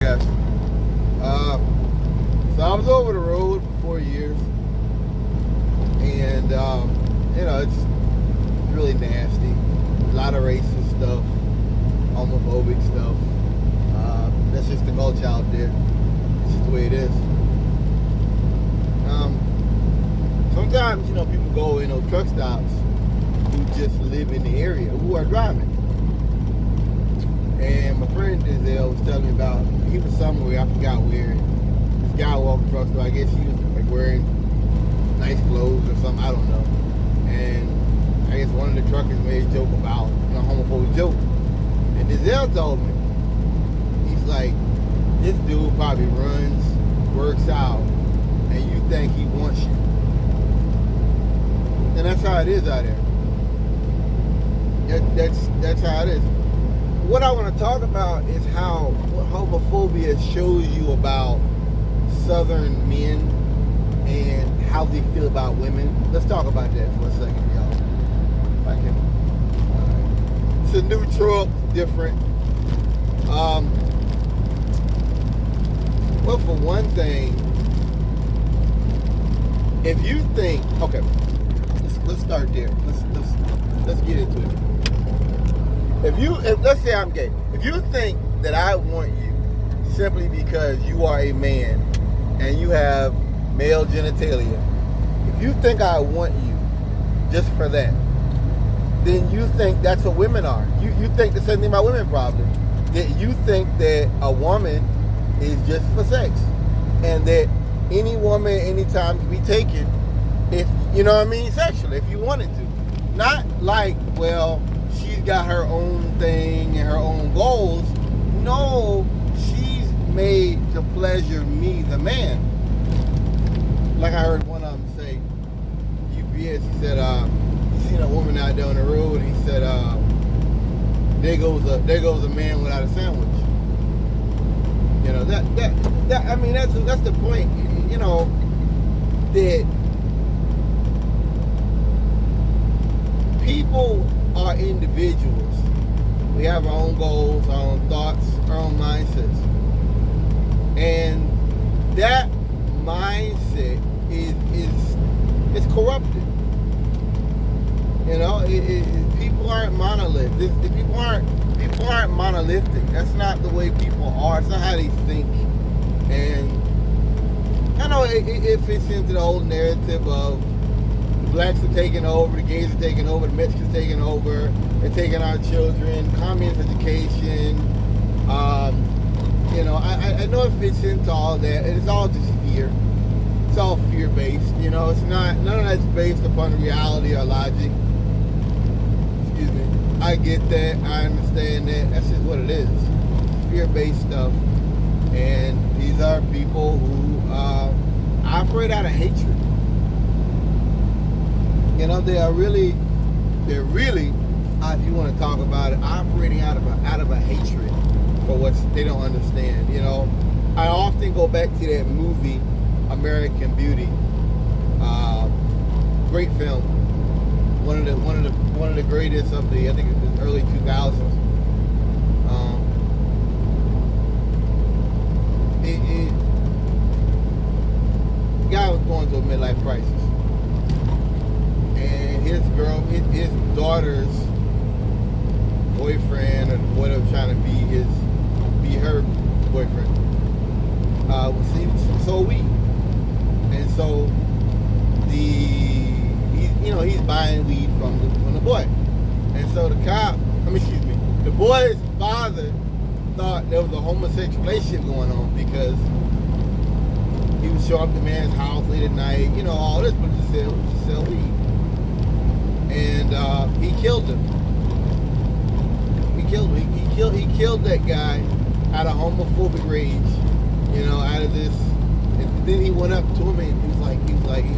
podcast. So I was over the road for 4 years, and it's really nasty. A lot of racist stuff, homophobic stuff. That's just the culture out there. It's just the way it is. Sometimes, people go in those truck stops who just live in the area, who are driving. And my friend Denzel was telling me about, he was somewhere, I forgot where. This guy walked across the store, I guess he was like wearing nice clothes or something, I don't know. And I guess one of the truckers made a joke about, a homophobic joke. And Denzel told me, he's like, this dude probably runs, works out, and you think he wants you. And that's how it is out there. That's how it is. What I want to talk about is how homophobia shows you about Southern men and how they feel about women. Let's talk about that for a second, y'all. If I can. It's a new truck, different. Well, for one thing, if you think, okay, let's start there. Let's get into it. If let's say I'm gay, if you think that I want you simply because you are a man and you have male genitalia, if you think I want you just for that, then you think that's what women are. You think the same thing about women probably. That you think that a woman is just for sex, and that any woman anytime can be taken, if you know what I mean, sexually, if you wanted to. Not like, well, she's got her own thing and her own goals. No, she's made to pleasure me, the man. Like I heard one of them say, UPS, he said, he seen a woman out there on the road, and he said, there goes a man without a sandwich. That's the point, that people are individuals. We have our own goals, our own thoughts, our own mindsets. And that mindset is corrupted. People aren't monolithic. People aren't monolithic. That's not the way people are. It's not how they think. And I know it fits into the whole narrative of the blacks are taking over, the gays are taking over, the Mexicans taking over, they're taking our children, communist education. I know it fits into all that, and it's all just fear. It's all fear-based. It's not, none of that's based upon reality or logic. Excuse me. I get that. I understand that. That's just what it is. Fear-based stuff. And these are people who operate out of hatred. They're really, if you want to talk about it, operating out of a hatred for what they don't understand. I often go back to that movie, American Beauty. Great film. One of the greatest of the, I think it was early 2000s. The guy was going through a midlife crisis, and his daughter's boyfriend, or whatever, trying to be her boyfriend, was so weak, and so he's buying weed from the boy, and so the boy's father thought there was a homosexual relationship going on because he would show up at the man's house late at night, all this, but to sell weed. And he killed him. He killed that guy out of homophobic rage, out of this. And then he went up to him and he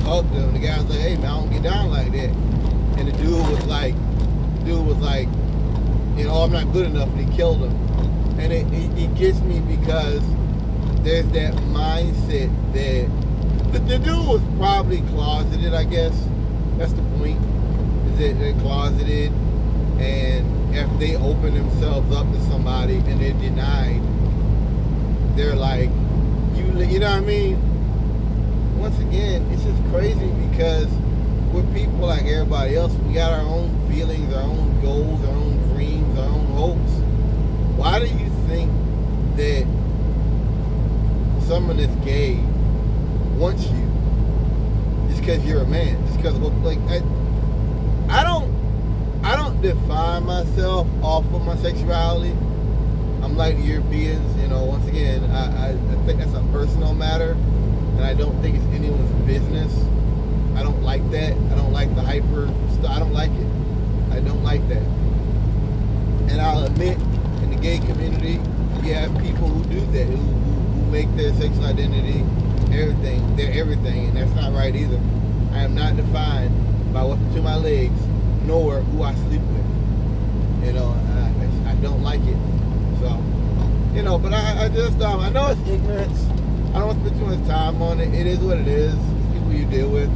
hugged him. The guy was like, hey man, I don't get down like that. And the dude was like, I'm not good enough, and he killed him. And it gets me because there's that mindset that the dude was probably closeted, I guess. That's the point. Is that they're closeted, and if they open themselves up to somebody and they're denied, they're like, you know what I mean? Once again, it's just crazy because we're people like everybody else. We got our own feelings, our own goals, our own dreams, our own hopes. Why do you think that someone that's gay wants you just because you're a man? Just because of, like, I don't define myself off of my sexuality. I'm like the Europeans, you know. Once again, I think that's a personal matter, and I don't think it's anyone's business. I don't like that. I don't like the hyper stuff. I don't like it. I don't like that. And I'll admit, in the gay community, you have people who do that, who make their sexual identity everything. They're everything, and that's not right either. I am not defined by what's between my legs, nor who I sleep with. You know, I don't like it. So, you know, but I just, I know it's ignorance. I don't want to spend too much time on it. It is what it is. It's people you deal with.